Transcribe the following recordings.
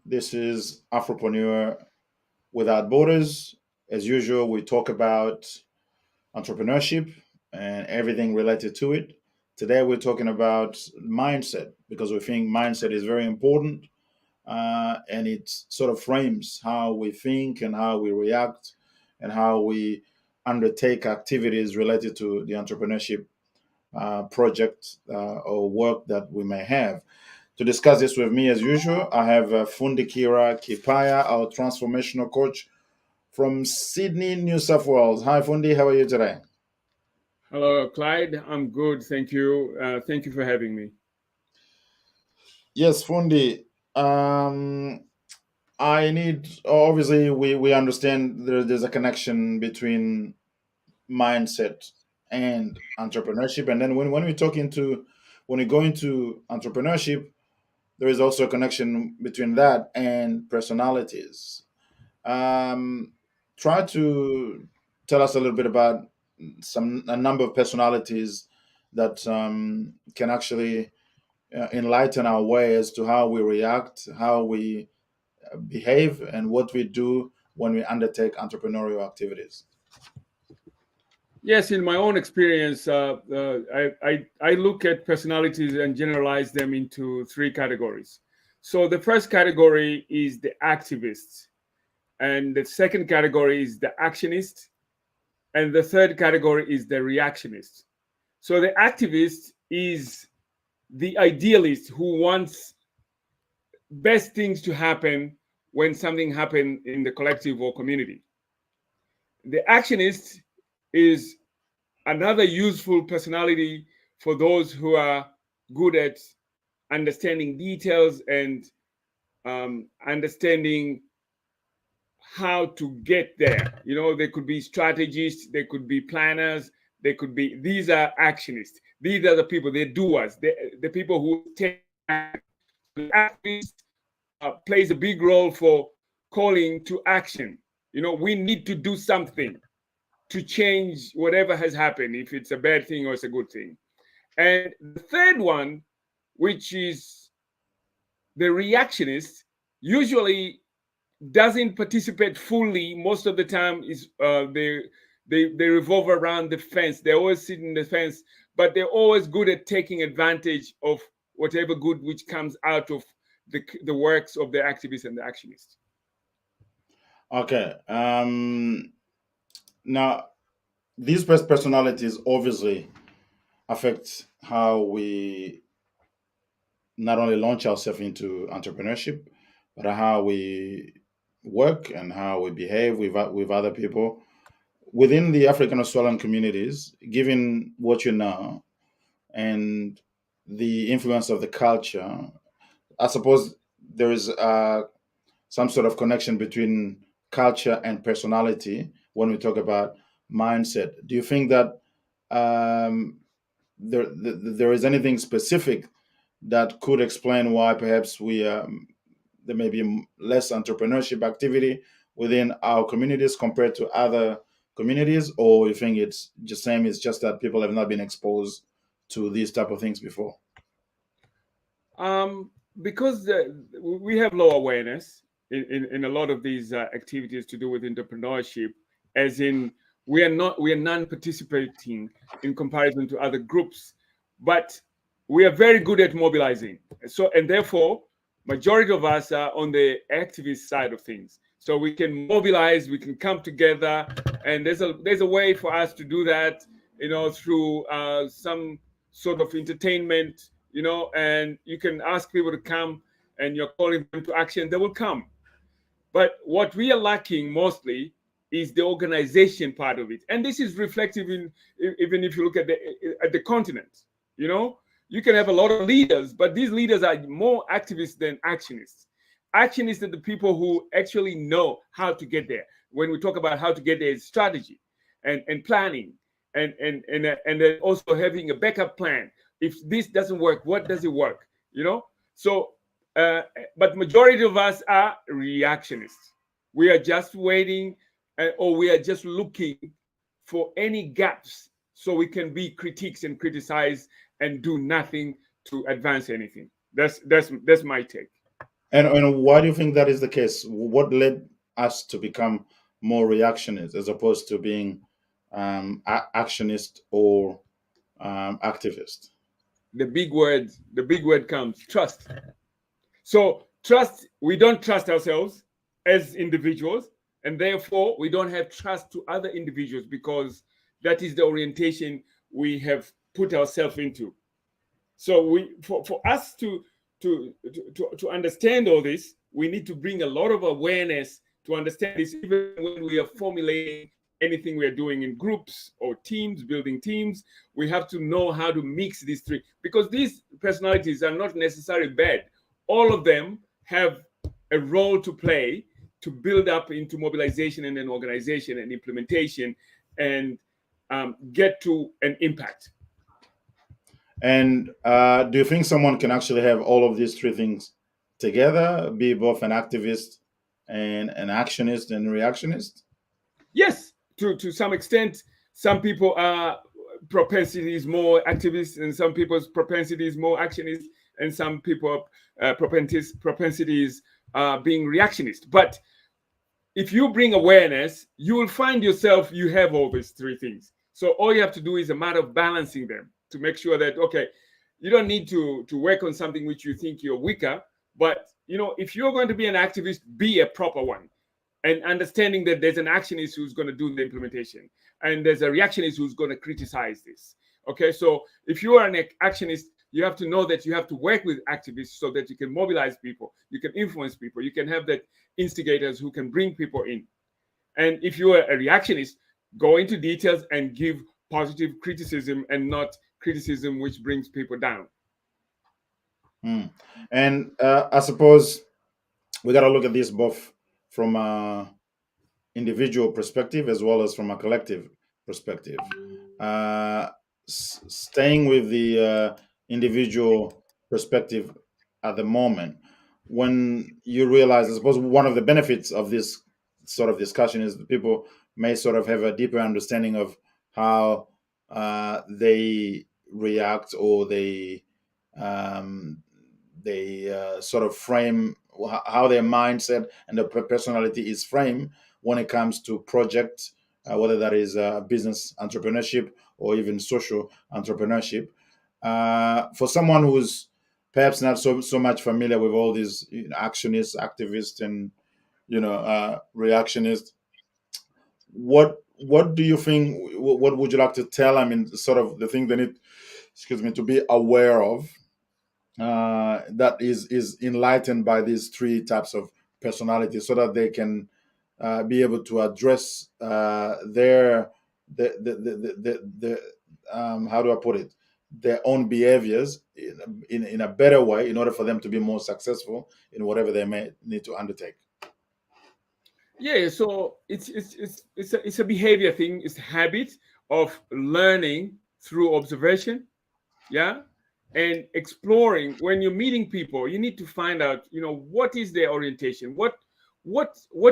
This is Afropreneur Without Borders. As usual, we talk about entrepreneurship and everything related to it. Today, we're talking about mindset because we think mindset is very important and it sort of frames how we think and how we react and how we undertake activities related to the entrepreneurship project or work that we may have. To discuss this with me, as usual, I have Fundi Kippaya, our transformational coach from Sydney, New South Wales. Hi, Fundi. How are you today? Hello, Clyde. I'm good. Thank you. Thank you for having me. Yes, Fundi. Um, I need, obviously, we understand there's a connection between mindset and entrepreneurship. And then when we talk into, when we go into entrepreneurship, there is also a connection between that and personalities. Um, Try to tell us a little bit about a number of personalities that can actually enlighten our way as to how we react, how we behave, and what we do when we undertake entrepreneurial activities. Yes, in my own experience, I look at personalities and generalize them into three categories. So the first category is the activist, and the second category is the actionist, and the third category is the reactionist. So the activist is the idealist who wants best things to happen when something happens in the collective or community. The actionist is another useful personality for those who are good at understanding details and understanding how to get there. You know, they could be strategists, they could be planners, they could be, these are actionists. These are the people, they're doers, the people who take action. The activist plays a big role for calling to action. You know, we need to do something to change whatever has happened, if it's a bad thing or it's a good thing. And the third one, which is the reactionist, usually doesn't participate fully. Most of the time, is they revolve around the fence. They always sit in the fence, but they're always good at taking advantage of whatever good which comes out of the works of the activist and the actionist. Okay. Now, these personalities obviously affect how we not only launch ourselves into entrepreneurship, but how we work and how we behave with other people within the African Australian communities. Given what you know and the influence of the culture, I suppose there is some sort of connection between culture and personality when we talk about mindset. Do you think that um, there is anything specific that could explain why perhaps we there may be less entrepreneurship activity within our communities compared to other communities, or you think it's just same? It's just that people have not been exposed to these type of things before. Um, because we have low awareness in a lot of these activities to do with entrepreneurship, as in we are non-participating in comparison to other groups, but we are very good at mobilizing. So and therefore, majority of us are on the activist side of things. So we can mobilize, we can come together, and there's a way for us to do that. You know, through some sort of entertainment, you know, and you can ask people to come and you're calling them to action, they will come. But what we are lacking mostly is the organization part of it. And this is reflective in, even if you look at the continent, you know, you can have a lot of leaders, but these leaders are more activists than actionists. Actionists are the people who actually know how to get there. When we talk about how to get there, it's strategy and planning and then also having a backup plan. If this doesn't work, what does it work? You know. So, uh, but majority of us are reactionists. We are just waiting, or we are just looking for any gaps so we can be critiques and criticize and do nothing to advance anything. That's my take. And why do you think that is the case? What led us to become more reactionist as opposed to being actionist or activist? The big word comes trust. So trust, we don't trust ourselves as individuals, and therefore we don't have trust to other individuals because that is the orientation we have put ourselves into. So for us to understand all this, we need to bring a lot of awareness to understand this, even when we are formulating anything we are doing in groups or teams, building teams. We have to know how to mix these three, because these personalities are not necessarily bad. All of them have a role to play to build up into mobilization and then organization and implementation, and get to an impact. And do you think someone can actually have all of these three things together, be both an activist and an actionist and reactionist? Yes, to some extent. Some people are propensities more activists, and some people's propensities more actionist, and some people propensities being reactionist. But if you bring awareness, you will find yourself, you have all these three things. So all you have to do is a matter of balancing them to make sure that, okay, you don't need to work on something which you think you're weaker. But if you're going to be an activist, be a proper one, and understanding that there's an actionist who's going to do the implementation, and there's a reactionist who's going to criticize this. Okay, so if you are an actionist, you have to know that you have to work with activists so that you can mobilize people, you can influence people, you can have that instigators who can bring people in. And if you are a reactionist, go into details and give positive criticism and not criticism which brings people down. Hmm. And I suppose we got to look at this both from a individual perspective as well as from a collective perspective. Uh, Staying with the individual perspective at the moment, when you realize, I suppose one of the benefits of this sort of discussion is that people may sort of have a deeper understanding of how they react, or um, they sort of frame how their mindset and their personality is framed when it comes to projects, whether that is business entrepreneurship or even social entrepreneurship. For someone who's perhaps not so much familiar with all these actionists, activists, and reactionists, what do you think? What would you like to tell them in sort of the thing they need, excuse me, to be aware of, that is enlightened by these three types of personalities, so that they can be able to address their the how do I put it, their own behaviors in a better way, in order for them to be more successful in whatever they may need to undertake. Yeah, so it's a behavior thing. It's a habit of learning through observation. Yeah, and exploring. When you're meeting people, you need to find out, what is their orientation, what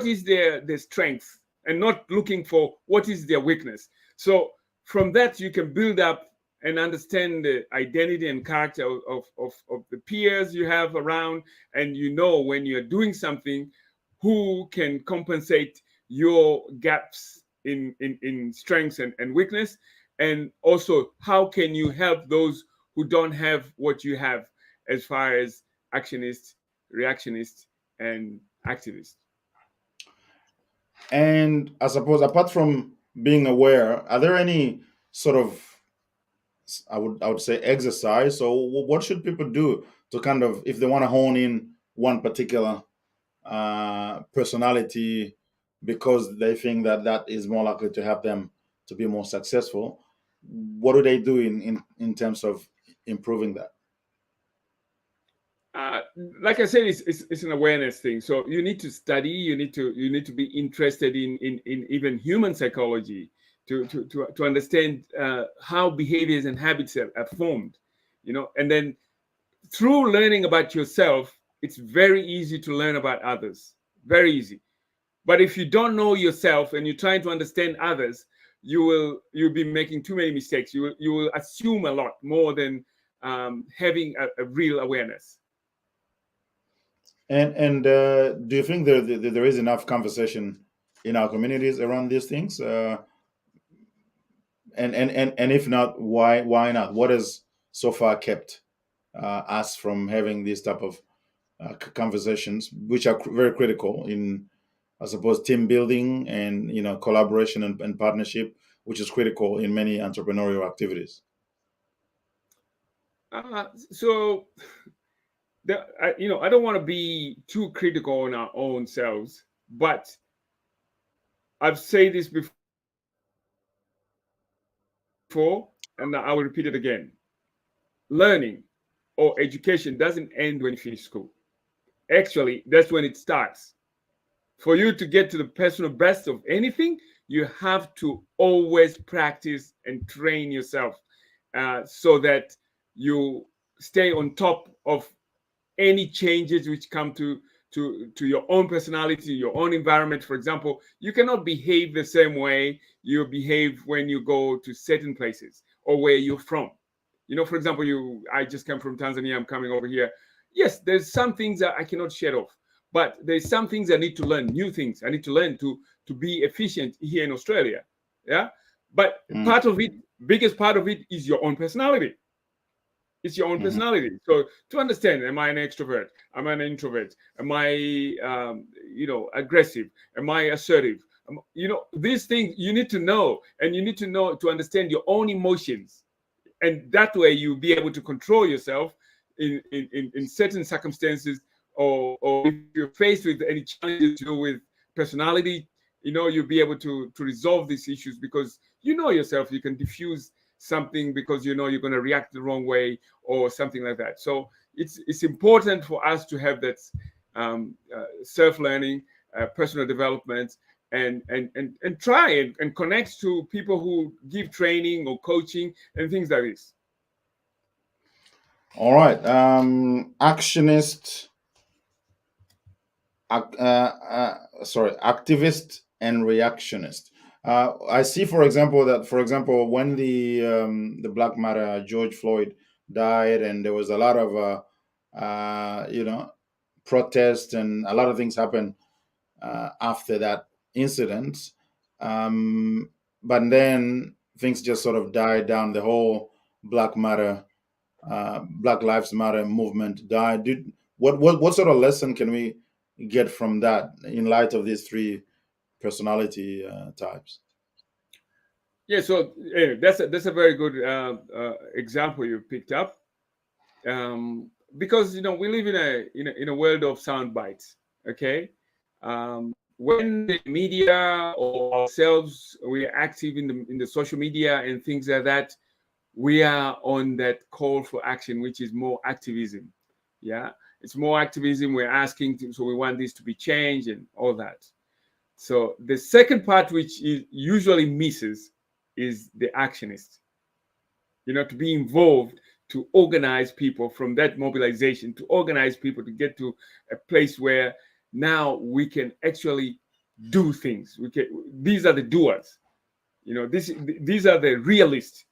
is their strength, and not looking for what is their weakness. So from that you can build up and understand the identity and character of the peers you have around, and when you're doing something, who can compensate your gaps in strengths and weakness, and also how can you help those who don't have what you have, as far as actionists, reactionists, and activists. And I suppose, apart from being aware, are there any sort of, I would say, exercise? So what should people do to kind of, if they want to hone in one particular personality, because they think that that is more likely to help them to be more successful? What do they do in terms of improving that? uh, like I said, it's an awareness thing. So you need to study. You need to be interested in even human psychology to understand how behaviors and habits are formed. And then through learning about yourself, it's very easy to learn about others. Very easy. But if you don't know yourself and you're trying to understand others, you'll be making too many mistakes. You will assume a lot more than having a real awareness. And do you think there is enough conversation in our communities around these things? And if not, why not? What has so far kept us from having these type of conversations, which are very critical in, I suppose, team building and collaboration and partnership, which is critical in many entrepreneurial activities. So I don't want to be too critical on our own selves, but I've said this before, and I will repeat it again. Learning or education doesn't end when you finish school. Actually, that's when it starts. For you to get to the personal best of anything, you have to always practice and train yourself so that you stay on top of any changes which come to your own personality, your own environment. For example, you cannot behave the same way you behave when you go to certain places or where you're from. For example, I just came from Tanzania, I'm coming over here. Yes, there's some things that I cannot shed off, but there's some things I need to learn, new things I need to learn to be efficient here in Australia. Yeah. But Mm, part of it, biggest part of it is your own personality. It's your own mhm. personality. So to understand, am I an extrovert? Am I an introvert? Am I, aggressive? Am I assertive? These things you need to know, and you need to know to understand your own emotions, and that way you'll be able to control yourself in certain circumstances, or if you're faced with any challenges to do with personality, you'll be able to resolve these issues because you know yourself. You can diffuse something because you know you're going to react the wrong way or something like that. So it's important for us to have that self-learning, personal development, and try and connect to people who give training or coaching and things like this. All right. Actionist, activist and reactionist. I see, for example, that when the Black Matter George Floyd died, and there was a lot of protest and a lot of things happened after that incident. Um, but then things just sort of died down. The whole Black Matter, Black Lives Matter movement died. What sort of lesson can we get from that in light of these three personality types? Yeah, so that's a very good example you picked up, because we live in a world of sound bites. Okay, when the media or ourselves we are active in the social media and things like that, we are on that call for action, which is more activism. Yeah, it's more activism. We're asking, so we want this to be changed and all that. So the second part, which is usually misses, is the actionist. To be involved, to organize people from that mobilization, to organize people to get to a place where now we can actually do things. These are the doers. These are the realists.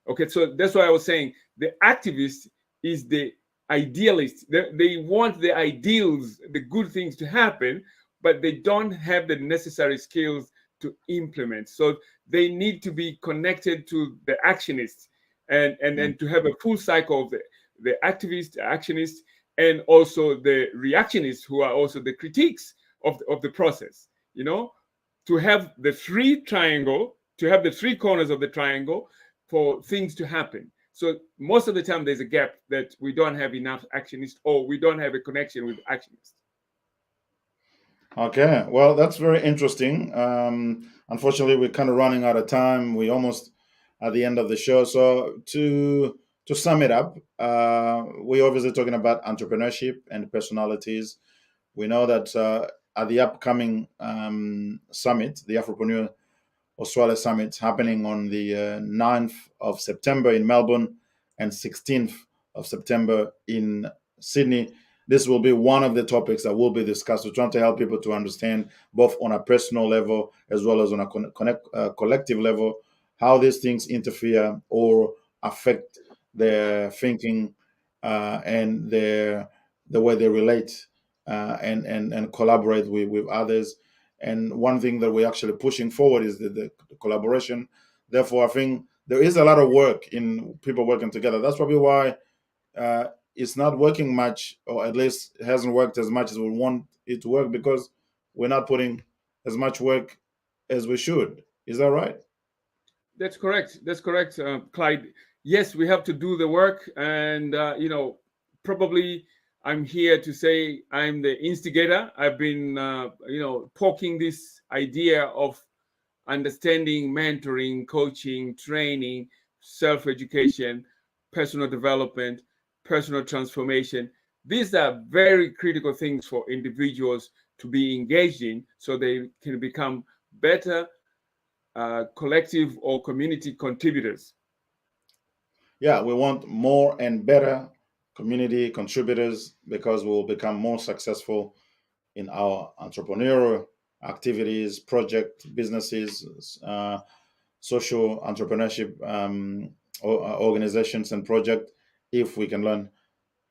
Okay, so that's why I was saying the activist is the idealist. They want the ideals, the good things to happen, but they don't have the necessary skills to implement. So they need to be connected to the actionists, and to have a full cycle of the activist, the actionist, and also the reactionists, who are also the critiques of the process. To have the three corners of the triangle for things to happen. So most of the time, there's a gap that we don't have enough actionists, or we don't have a connection with actionists. Okay, well, that's very interesting. Unfortunately, we're kind of running out of time. We almost at the end of the show. So to sum it up, we're obviously talking about entrepreneurship and personalities. We know that at the upcoming summit, the Afropreneur Australia Summit, happening on the 9th of September in Melbourne and 16th of September in Sydney. This will be one of the topics that will be discussed. We're trying to help people to understand, both on a personal level as well as on a collective level, how these things interfere or affect their thinking and the way they relate and collaborate with others. And one thing that we're actually pushing forward is the collaboration. Therefore, I think there is a lot of work in people working together. That's probably why it's not working much, or at least it hasn't worked as much as we want it to work, because we're not putting as much work as we should. Is that right? That's correct. That's correct, Clyde. Yes, we have to do the work, and probably I'm here to say I'm the instigator. I've been, poking this idea of understanding, mentoring, coaching, training, self-education, personal development, personal transformation. These are very critical things for individuals to be engaged in, so they can become better collective or community contributors. Yeah, we want more and better community contributors, because we will become more successful in our entrepreneurial activities, project businesses, social entrepreneurship organizations and project, if we can learn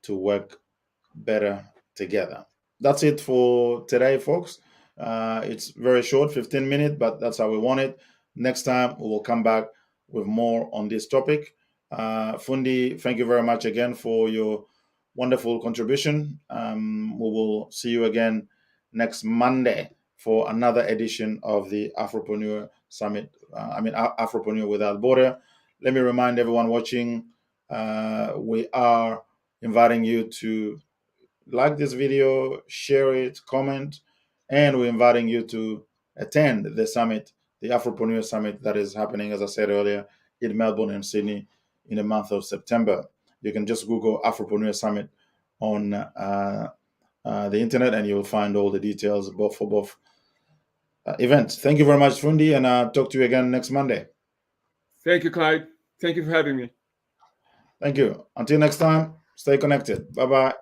to work better together. That's it for today, folks. It's very short, 15 minutes, but that's how we want it. Next time, we will come back with more on this topic. Fundi, thank you very much again for your wonderful contribution. We will see you again next Monday for another edition of the Afropreneur Summit. Afropreneur Without Border. Let me remind everyone watching, we are inviting you to like this video, share it, comment, and we're inviting you to attend the summit, the Afropreneur Summit that is happening, as I said earlier, in Melbourne and Sydney in the month of September. You can just Google Afropreneur Summit on the internet, and you'll find all the details for both events. Thank you very much, Fundi, and I'll talk to you again next Monday. Thank you, Clyde. Thank you for having me. Thank you. Until next time, stay connected. Bye bye.